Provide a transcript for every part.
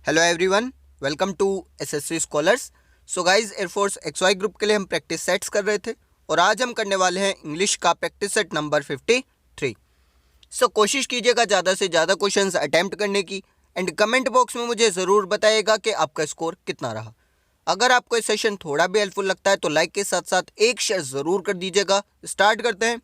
Hello everyone, welcome to SSC scholars. So guys, air force XY group के लिए हम practice sets कर रहे थे और आज हम करने वाले हैं इंग्लिश का प्रैक्टिस सेट नंबर 53। सो कोशिश कीजिएगा ज़्यादा से ज़्यादा क्वेश्चंस अटैम्प्ट करने की एंड कमेंट बॉक्स में मुझे ज़रूर बताइएगा कि आपका स्कोर कितना रहा। अगर आपको ये सेशन थोड़ा भी हेल्पफुल लगता है तो लाइक के साथ साथ एक शेयर ज़रूर कर दीजिएगा। स्टार्ट करते हैं।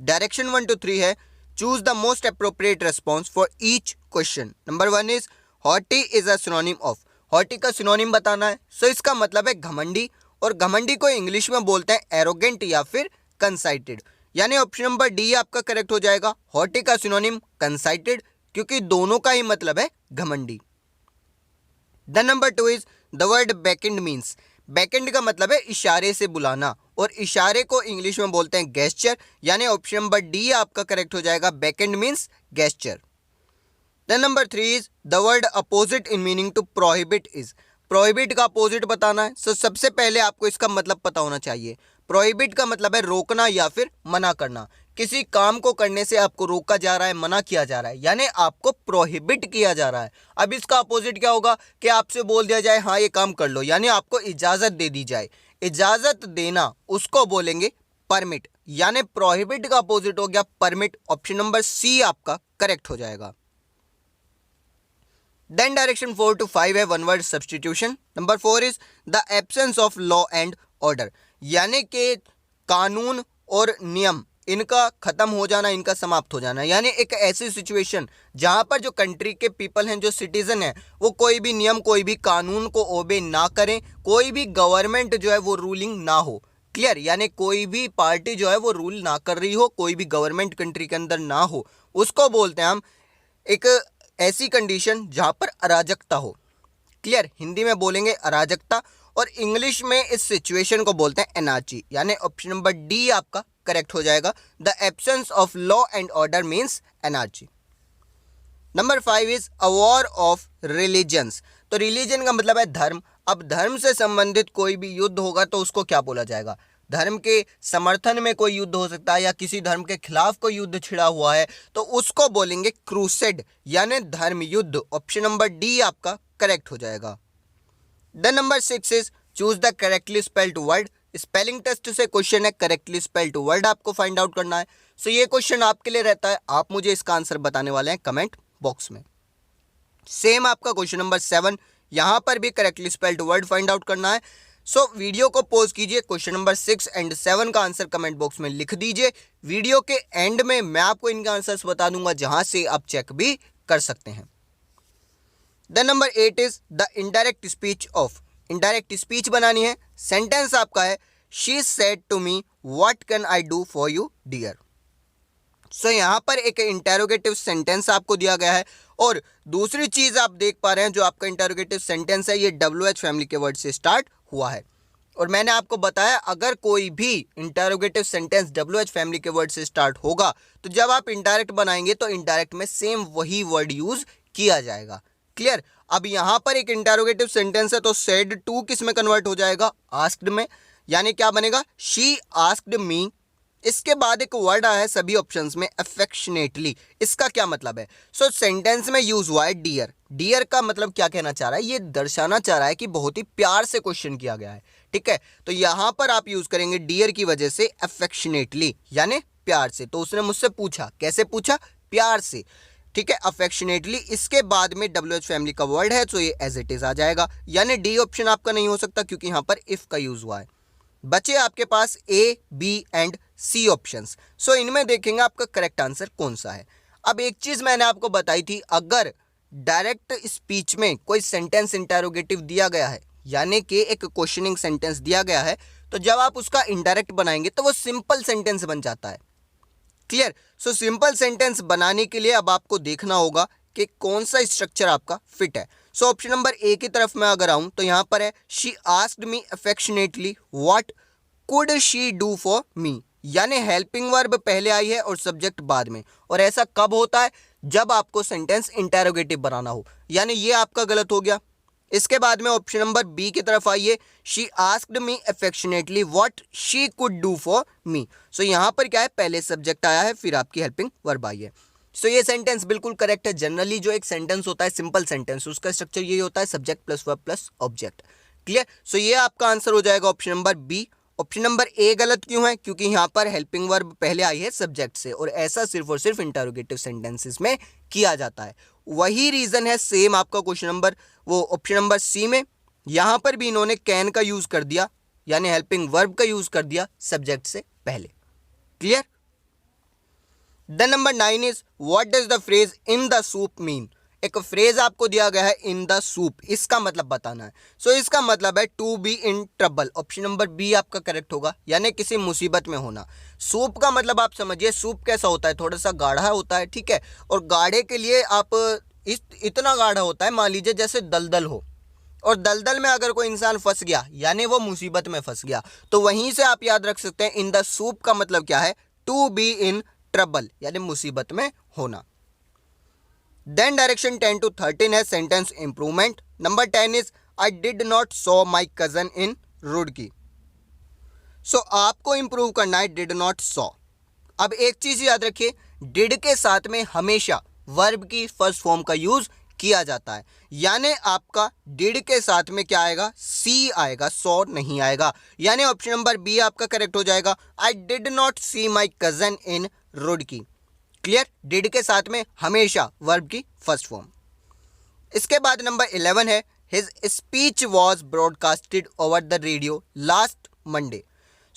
डायरेक्शन 1 to 3 है, choose the most appropriate response for each question. Number 1 is haughty is a synonym of. Haughty का सिनोनिम बताना है। सो इसका मतलब है घमंडी, और घमंडी को इंग्लिश में बोलते हैं एरोगेंट या फिर कंसाइटेड। यानी ऑप्शन नंबर डी आपका करेक्ट हो जाएगा। हॉटी का सिनोनिम कंसाइटेड, क्योंकि दोनों का ही मतलब है घमंडी। The number 2 is the word backend means. Backend का मतलब है इशारे से बुलाना, और इशारे को इंग्लिश में बोलते हैं गेस्चर। यानी ऑप्शन नंबर डी आपका करेक्ट हो जाएगा। Beckoned means gesture. The number 3 is the word opposite in meaning to prohibit is. Prohibit का अपोजिट बताना है। सो सबसे पहले आपको इसका मतलब पता होना चाहिए। प्रोहिबिट का मतलब है रोकना या फिर मना करना। किसी काम को करने से आपको रोका जा रहा है, मना किया जा रहा है, यानी आपको प्रोहिबिट किया जा रहा है। अब इसका अपोजिट क्या होगा कि आपसे बोल दिया जाए हाँ ये काम कर लो, यानी आपको इजाजत दे दी जाए। इजाजत देना उसको बोलेंगे परमिट, यानी प्रोहिबिट का अपोजिट हो गया परमिट। ऑप्शन नंबर सी आपका करेक्ट हो जाएगा। देन डायरेक्शन 4 to 5 है one word substitution. Number 4 is the absence of law and order, यानी कि कानून और नियम इनका खत्म हो जाना, इनका समाप्त हो जाना। यानी एक ऐसी सिचुएशन जहां पर जो कंट्री के पीपल हैं, जो सिटीजन हैं, वो कोई भी नियम, कोई भी कानून को ओबे ना करें, कोई भी गवर्नमेंट जो है वो रूलिंग ना हो। क्लियर? यानी कोई भी पार्टी जो है वो रूल ना कर रही हो, कोई भी गवर्नमेंट कंट्री के अंदर ना हो, उसको बोलते हैं हम एक ऐसी कंडीशन जहां पर अराजकता हो। क्लियर? हिंदी में बोलेंगे अराजकता, और इंग्लिश में इस सिचुएशन को बोलते हैं एनार्ची। यानी ऑप्शन नंबर डी आपका करेक्ट हो जाएगा। The absence of law and order means anarchy. Number 5 is a war of religions. तो रिलीजन का मतलब है धर्म। अब धर्म से संबंधित कोई भी युद्ध होगा तो उसको क्या बोला जाएगा? धर्म के समर्थन में कोई युद्ध हो सकता है, या किसी धर्म के खिलाफ कोई युद्ध छिड़ा हुआ है तो उसको बोलेंगे क्रूसेड, यानी धर्म युद्ध। ऑप्शन नंबर डी आपका करेक्ट हो जाएगा। The number 6 is choose the correctly spelled word. Spelling test से क्वेश्चन है, करेक्टली स्पेल्ड वर्ड आपको फाइंड आउट करना है। सो ये क्वेश्चन आपके लिए रहता है, आप मुझे इसका आंसर बताने वाले हैं कमेंट बॉक्स में। सेम आपका क्वेश्चन नंबर 7, यहां पर भी correctly spelled word find out करना है। सो वीडियो को पॉज कीजिए, क्वेश्चन नंबर 6 एंड 7 का आंसर कमेंट बॉक्स में लिख दीजिए। वीडियो के एंड में मैं आपको इनके आंसर्स बता दूंगा, जहां से आप चेक भी कर सकते हैं। The number 8 is the indirect speech of. Indirect speech बनानी है। सेंटेंस आपका है she said to me what can I do for you dear. So यहां पर एक इंटेरोगेटिव सेंटेंस आपको दिया गया है, और दूसरी चीज आप देख पा रहे हैं, जो आपका इंटेरोगेटिव सेंटेंस है ये WH फैमिली के वर्ड से स्टार्ट हुआ है। और मैंने आपको बताया अगर कोई भी इंटेरोगेटिव सेंटेंस WH फैमिली के वर्ड से स्टार्ट होगा तो जब आप इनडायरेक्ट बनाएंगे तो इनडायरेक्ट में सेम वही वर्ड यूज किया जाएगा। क्लियर? अब यहां पर एक इंटेरोगेटिव सेंटेंस है तो सेड टू किस में कन्वर्ट हो जाएगा? आस्क्ड में। यानी क्या बनेगा? शी आस्क्ड मी। इसके बाद एक वर्ड आया है सभी ऑप्शंस में, अफेक्शनेटली। इसका क्या मतलब है? सो सेंटेंस में यूज हुआ है डियर। डियर का मतलब क्या कहना चाह रहा है? ये दर्शाना चाह रहा है कि बहुत ही प्यार से क्वेश्चन किया गया है। ठीक है, तो यहां पर आप यूज करेंगे डियर की वजह से अफेक्शनेटली, यानी प्यार से। तो उसने मुझसे पूछा, कैसे पूछा? प्यार से। ठीक है, अफेक्शनेटली। इसके बाद में WH फैमिली का वर्ड है तो ये एज इट इज आ जाएगा, यानी डी ऑप्शन आपका नहीं हो सकता क्योंकि यहां पर इफ का यूज हुआ है। बचे आपके पास A, B and C options. So इनमें देखेंगे आपका करेक्ट आंसर कौन सा है। अब एक चीज मैंने आपको बताई थी, अगर डायरेक्ट स्पीच में कोई सेंटेंस इंटेरोगेटिव दिया गया है, यानी कि एक क्वेश्चनिंग सेंटेंस दिया गया है, तो जब आप उसका इनडायरेक्ट बनाएंगे तो वो सिंपल सेंटेंस बन जाता है। क्लियर? सो सिंपल सेंटेंस बनाने के लिए अब आपको देखना होगा कि कौन सा स्ट्रक्चर आपका फिट है। सो ऑप्शन नंबर ए की तरफ मैं अगर आऊं तो यहां पर है she asked me affectionately what could she do for मी, यानी हेल्पिंग वर्ब पहले आई है और सब्जेक्ट बाद में। और ऐसा कब होता है? जब आपको सेंटेंस इंटेरोगेटिव बनाना हो, यानी ये आपका गलत हो गया। इसके बाद में ऑप्शन नंबर बी की तरफ आइए, she asked me affectionately what she could do for me. So यहां पर क्या है? पहले सब्जेक्ट आया है, फिर आपकी हेल्पिंग वर्ब आई है। सो ये सेंटेंस बिल्कुल करेक्ट है। जनरली जो एक सेंटेंस होता है सिंपल सेंटेंस, उसका स्ट्रक्चर ये होता है subject plus verb plus object. Clear? So ये आपका आंसर हो जाएगा option number B. Option number A गलत क्यों है? क्योंकि यहाँ पर हेल्पिंग वर्ब पहले आई है सब्जेक्ट से, और ऐसा सिर्फ और सिर्फ इंटरोगेटिव सेंटेंसेस में किया जाता है। वही रीजन है सेम आपका क्वेश्चन नंबर वो ऑप्शन नंबर सी में, यहाँ पर भी इन्होंने कैन का यूज कर दिया, यानी हेल्पिंग वर्ब का यूज कर दिया सब्जेक्ट से पहले। Clear? Then number 9 is what does the phrase in the soup mean. एक फ्रेज आपको दिया गया है इन द सूप, इसका मतलब बताना है। सो इसका मतलब है to be in trouble. Option number B आपका करेक्ट होगा, यानी किसी मुसीबत में होना। सूप का मतलब आप समझिए, सूप कैसा होता है, थोड़ा सा गाढ़ा होता है, ठीक है, और गाढ़े के लिए आप इतना गाढ़ा होता है, मान लीजिए जैसे दलदल हो, और दलदल में अगर कोई इंसान फंस गया यानी वो मुसीबत में फंस गया, तो वहीं से आप याद रख सकते हैं इन द सूप का मतलब क्या है, टू बी इन ट्रबल, यानी मुसीबत में होना। देन डायरेक्शन 10 to 13 है sentence improvement. Number 10 is I did not saw my cousin in Roorkee. So आपको इंप्रूव करना है डिड नॉट सॉ। अब एक चीज याद रखिए, डिड के साथ में हमेशा वर्ब की फर्स्ट फॉर्म का यूज किया जाता है, यानी आपका डिड के साथ में क्या आएगा, सी आएगा, सॉ नहीं आएगा, यानी ऑप्शन नंबर बी आपका करेक्ट हो जाएगा। I did not see my cousin in Roorkee. Clear? Did के साथ में हमेशा वर्ब की फर्स्ट फॉर्म। इसके बाद नंबर 11 है his speech was broadcasted over the radio last Monday.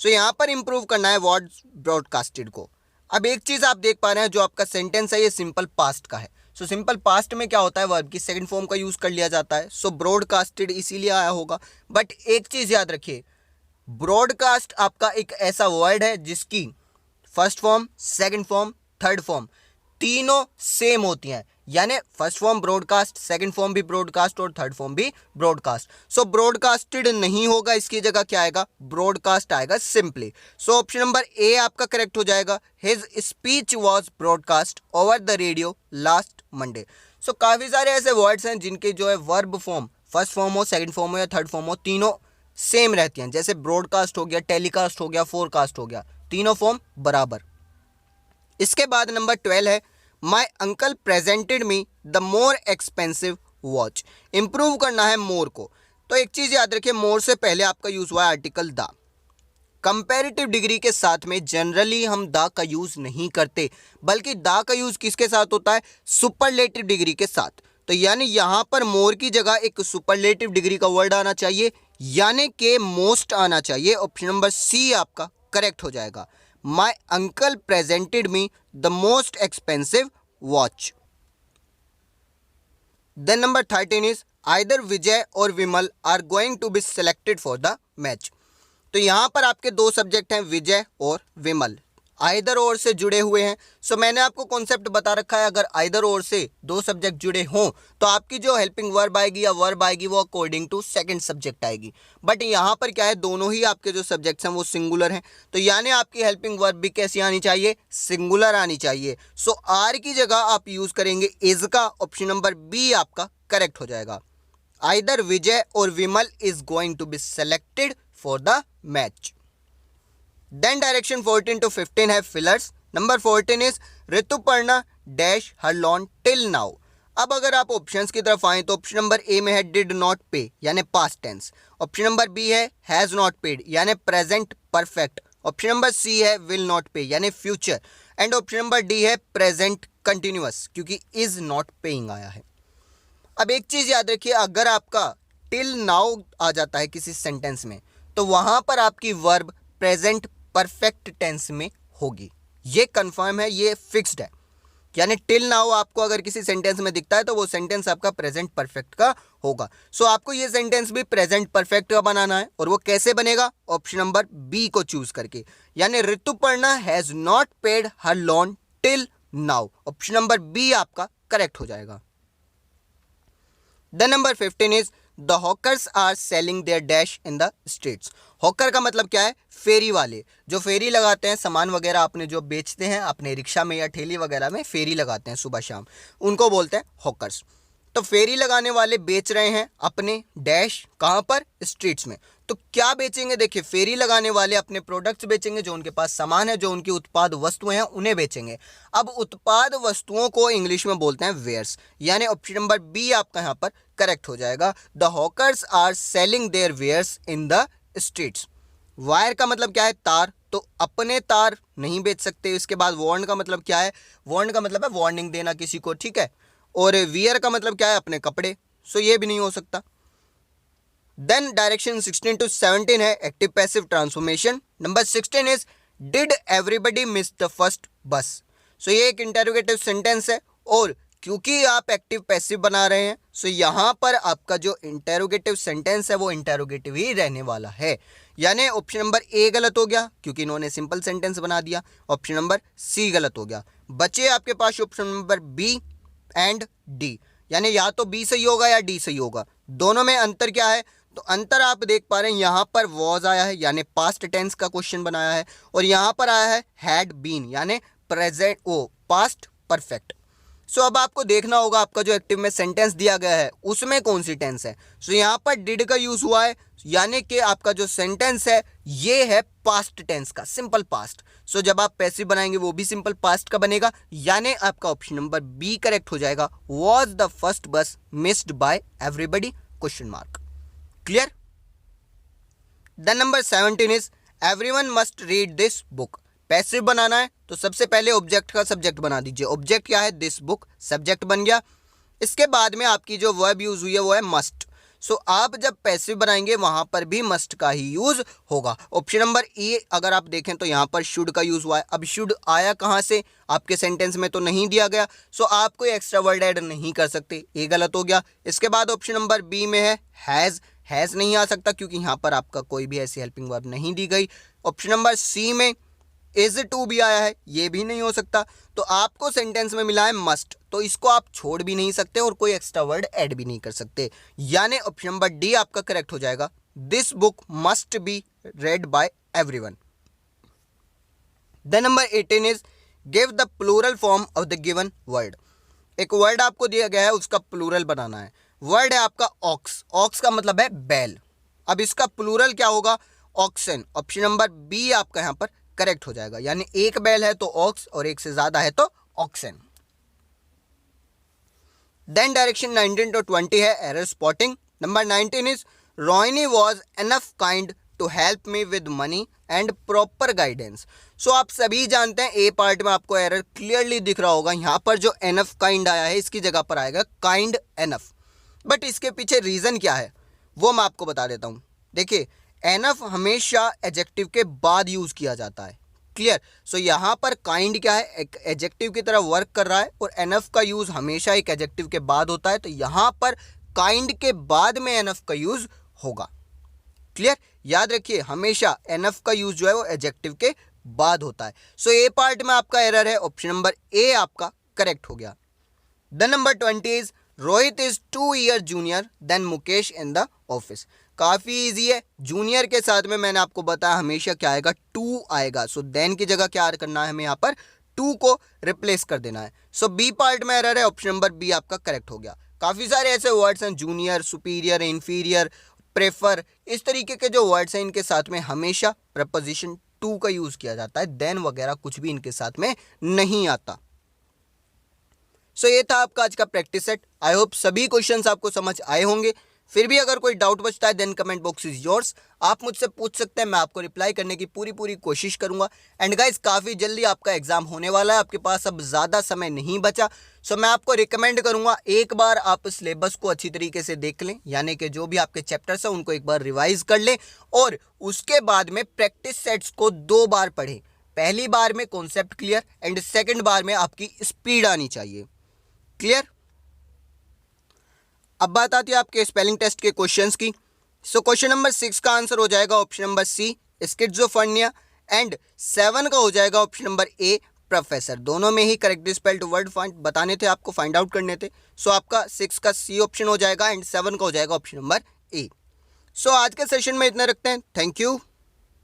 So यहां पर इंप्रूव करना है वॉज ब्रॉडकास्टेड को। अब एक चीज आप देख पा रहे हैं, जो आपका सेंटेंस है ये सिंपल पास्ट का है। सो सिंपल पास्ट में क्या होता है, वर्ब की सेकंड फॉर्म का यूज कर लिया जाता है। सो ब्रॉडकास्टेड इसीलिए आया होगा। बट एक चीज याद रखिए, ब्रॉडकास्ट आपका एक ऐसा वर्ड है जिसकी first form, second form, third form तीनों सेम होती हैं, यानी first form broadcast, second form भी ब्रॉडकास्ट और थर्ड फॉर्म भी ब्रॉडकास्ट। सो ब्रॉडकास्टेड नहीं होगा, इसकी जगह क्या आएगा, ब्रॉडकास्ट आएगा simply. So option number A आपका करेक्ट हो जाएगा। His speech was broadcast over the radio last Monday. So काफी सारे ऐसे वर्ड्स हैं जिनके जो है वर्ब फॉर्म फर्स्ट फॉर्म हो, सेकंड फॉर्म हो या थर्ड फॉर्म हो, तीनों सेम रहती हैं। जैसे ब्रॉडकास्ट हो गया, टेलीकास्ट हो गया, फोरकास्ट हो गया, तीनों फॉर्म बराबर। इसके बाद नंबर 12 है my uncle presented me the more expensive watch. Improve करना है मोर को। तो एक चीज याद रखिए, मोर से पहले आपका यूज हुआ है आर्टिकल द। कंपैरेटिव डिग्री के साथ में जनरली हम द का यूज नहीं करते, बल्कि द का यूज किसके साथ होता है, सुपरलेटिव डिग्री के साथ। तो यानी यहां पर मोर की जगह एक सुपरलेटिव डिग्री का वर्ड आना चाहिए, यानी कि मोस्ट आना चाहिए। ऑप्शन नंबर सी आपका करेक्ट हो जाएगा। My uncle presented me the most expensive watch. Then number 13 is either Vijay or Vimal are going to be selected for the match. तो यहाँ पर आपके दो सब्जेक्ट हैं, विजय और विमल, आइदर और से जुड़े हुए हैं। सो मैंने आपको कॉन्सेप्ट बता रखा है, अगर आइदर और से दो सब्जेक्ट जुड़े हों तो आपकी जो हेल्पिंग वर्ब आएगी या वर्ब आएगी वो अकॉर्डिंग टू सेकंड सब्जेक्ट आएगी। बट यहाँ पर क्या है, दोनों ही आपके जो सब्जेक्ट्स हैं वो सिंगुलर हैं, तो यानी आपकी हेल्पिंग वर्ब भी कैसी आनी चाहिए, सिंगुलर आनी चाहिए। सो आर की जगह आप यूज करेंगे इज का। ऑप्शन नंबर बी आपका करेक्ट हो जाएगा। Either Vijay or Vimal is going to be selected for the match. Then direction 14 to 15 है fillers. Number 14 is Rituparna dash her lawn till now. अब अगर आप ऑप्शंस की तरफ आए तो ऑप्शन नंबर ए में है डिड नॉट पे, यानी past tense. Option number B है हैज नॉट पेड, यानी present perfect. Option number C है विल नॉट पे, यानी future. And option number D है प्रेजेंट कंटिन्यूअस, क्योंकि इज नॉट पेइंग आया है। अब एक चीज याद रखिए, अगर आपका टिल नाउ आ जाता है किसी सेंटेंस में तो वहां पर आपकी वर्ब प्रेजेंट परफेक्ट टेंस में होगी। ये कंफर्म है, ये फिक्स्ड है। यानी टिल नाउ आपको अगर किसी सेंटेंस में दिखता है तो वो सेंटेंस आपका प्रेजेंट परफेक्ट का होगा। सो आपको ये सेंटेंस भी प्रेजेंट परफेक्ट का बनाना है, और वो कैसे बनेगा, ऑप्शन नंबर बी को चूज करके, यानी Rituparna has not paid her loan till now. Option number B आपका करेक्ट हो जाएगा। The number 15 is the hawkers are selling their dash in the streets. Hawker का मतलब क्या है, फेरी वाले, जो फेरी लगाते हैं, सामान वगैरह अपने जो बेचते हैं अपने रिक्शा में या ठेली वगैरह में फेरी लगाते हैं सुबह शाम, उनको बोलते हैं हॉकर्स। तो फेरी लगाने वाले बेच रहे हैं अपने डैश, कहाँ पर, स्ट्रीट्स में। तो क्या बेचेंगे, देखिए फेरी लगाने वाले अपने प्रोडक्ट्स बेचेंगे, जो उनके पास सामान है, जो उनकी उत्पाद वस्तुएं हैं उन्हें बेचेंगे। अब उत्पाद वस्तुओं को इंग्लिश में बोलते हैं वेयर्स, यानी ऑप्शन नंबर बी आपका यहाँ पर करेक्ट हो जाएगा। The hawkers are selling their wares in the streets. Wire का मतलब क्या है, तार, तो अपने तार नहीं बेच सकते। इसके बाद वार्न का मतलब क्या है, वार्न का मतलब है वार्निंग देना किसी को, ठीक है। और वियर का मतलब क्या है, अपने कपड़े, सो ये भी नहीं हो सकता। देन डायरेक्शन 16 to 17 है active passive transformation. Number 16 is did everybody miss the first बस। सो ये एक इंटेरोगेटिव सेंटेंस है, और क्योंकि आप एक्टिव पैसिव बना रहे हैं, सो यहाँ पर आपका जो इंटेरोगेटिव सेंटेंस है वो इंटेरोगेटिव ही रहने वाला है। यानी ऑप्शन नंबर ए गलत हो गया, क्योंकि इन्होंने सिंपल सेंटेंस बना दिया। ऑप्शन नंबर सी गलत हो गया। बचे आपके पास option number B and D, यानी या तो बी सही होगा या डी सही होगा। दोनों में अंतर क्या है, तो अंतर आप देख पा रहे हैं, यहाँ पर वॉज आया है यानी पास्ट टेंस का क्वेश्चन बनाया है, और यहाँ पर आया है हैड बीन यानी प्रेजेंट पास्ट परफेक्ट। सो अब आपको देखना होगा आपका जो एक्टिव में सेंटेंस दिया गया है उसमें कौन सी टेंस है। सो यहाँ पर डिड का यूज हुआ है, यानी कि आपका जो सेंटेंस है ये है पास्ट टेंस का, सिंपल पास्ट। सो जब आप पैसिव बनाएंगे वो भी सिंपल पास्ट का बनेगा, यानी आपका ऑप्शन नंबर बी करेक्ट हो जाएगा। Was the first bus missed by everybody question mark. Clear. The number 17 is everyone must read this book. Passive बनाना है तो सबसे पहले ऑब्जेक्ट का सब्जेक्ट बना दीजिए। ऑब्जेक्ट क्या है, दिस बुक, सब्जेक्ट बन गया। इसके बाद में आपकी जो वर्ब यूज हुई है वो है मस्ट। सो आप जब पैसिव बनाएंगे वहां पर भी मस्ट का ही यूज होगा। ऑप्शन नंबर ए अगर आप देखें तो यहाँ पर शुड का यूज हुआ है। अब शुड आया कहाँ से, आपके सेंटेंस में तो नहीं दिया गया, सो आप कोई एक्स्ट्रा वर्ड ऐड नहीं कर सकते, ये गलत हो गया। इसके बाद ऑप्शन नंबर बी में है हैज़ नहीं आ सकता क्योंकि यहाँ पर आपका कोई भी ऐसी हेल्पिंग वर्ब नहीं दी गई। ऑप्शन नंबर सी में इज टू भी आया है, ये भी नहीं हो सकता। तो आपको सेंटेंस में मिला है मस्ट, तो इसको आप छोड़ भी नहीं सकते और कोई एक्स्ट्रा वर्ड ऐड भी नहीं कर सकते, यानी ऑप्शन नंबर डी आपका करेक्ट हो जाएगा। This book must be read by everyone. The number 18 is give the plural form of the given word. एक वर्ड आपको दिया गया है उसका प्लूरल बनाना है। वर्ड है आपका ऑक्स, ऑक्स का मतलब है बैल। अब इसका प्लूरल क्या होगा, ऑक्सन। ऑप्शन नंबर बी आपका यहाँ पर करेक्ट हो जाएगा, यानी एक बैल है तो ऑक्स और एक से ज्यादा है तो ऑक्सन। देन डायरेक्शन 19 to 20 है error spotting. Number 19 is Rohini was enough kind to help me with money and proper guidance. So आप सभी जानते हैं ए पार्ट में आपको एरर क्लियरली दिख रहा होगा। यहाँ पर जो एनफ काइंड आया है इसकी जगह पर आएगा काइंड एनफ, बट इसके पीछे रीजन क्या है वो मैं आपको बता देता हूँ। देखिए एनफ हमेशा एडजेक्टिव के बाद यूज किया जाता है, क्लियर। सो यहाँ पर काइंड क्या है, एक एडजेक्टिव की तरह वर्क कर रहा है, और एनफ का यूज हमेशा एक एडजेक्टिव के बाद होता है, तो यहाँ पर काइंड के बाद में एनफ का यूज होगा, क्लियर। याद रखिए हमेशा एनफ का यूज जो है वो एडजेक्टिव के बाद होता है। सो ए पार्ट में आपका एरर है, ऑप्शन नंबर ए आपका करेक्ट हो गया। The number 20 is Rohit is 2 years junior than Mukesh in the office. काफी इजी है, जूनियर के साथ में मैंने आपको बताया हमेशा क्या आएगा, टू आएगा। सो देन की जगह क्या करना है, हमें यहाँ पर टू को रिप्लेस कर देना है। सो बी पार्ट में एरर है, ऑप्शन नंबर बी आपका करेक्ट हो गया। काफी सारे ऐसे वर्ड्स हैं, जूनियर, सुपीरियर, इंफीरियर, प्रेफर, इस तरीके के जो वर्ड्स हैं इनके साथ में हमेशा प्रपोजिशन टू का यूज किया जाता है, देन वगैरह कुछ भी इनके साथ में नहीं आता। सो ये था आपका आज का प्रैक्टिस सेट। आई होप सभी क्वेश्चंस आपको समझ आए होंगे। फिर भी अगर कोई डाउट बचता है then comment box is yours, आप मुझसे पूछ सकते हैं, मैं आपको रिप्लाई करने की पूरी कोशिश करूंगा। एंड गाइस काफ़ी जल्दी आपका एग्जाम होने वाला है, आपके पास अब ज़्यादा समय नहीं बचा। सो मैं आपको रिकमेंड करूंगा एक बार आप सिलेबस को अच्छी तरीके से देख लें, यानी कि जो भी आपके चैप्टर्स हैं उनको एक बार रिवाइज कर लें, और उसके बाद में प्रैक्टिस सेट्स को 2 बार पढ़ें। पहली बार में कॉन्सेप्ट क्लियर एंड सेकेंड बार में आपकी स्पीड आनी चाहिए, क्लियर। अब बात आती है आपके स्पेलिंग टेस्ट के क्वेश्चंस की। सो क्वेश्चन नंबर 6 का आंसर हो जाएगा option number C schizophrenia, and 7 का हो जाएगा ऑप्शन नंबर ए प्रोफेसर। दोनों में ही करेक्टली स्पेल्ड वर्ड बताने थे आपको, फाइंड आउट करने थे। सो आपका 6 का सी ऑप्शन हो जाएगा एंड 7 का हो जाएगा ऑप्शन नंबर ए। सो आज के सेशन में इतना रखते हैं, थैंक यू।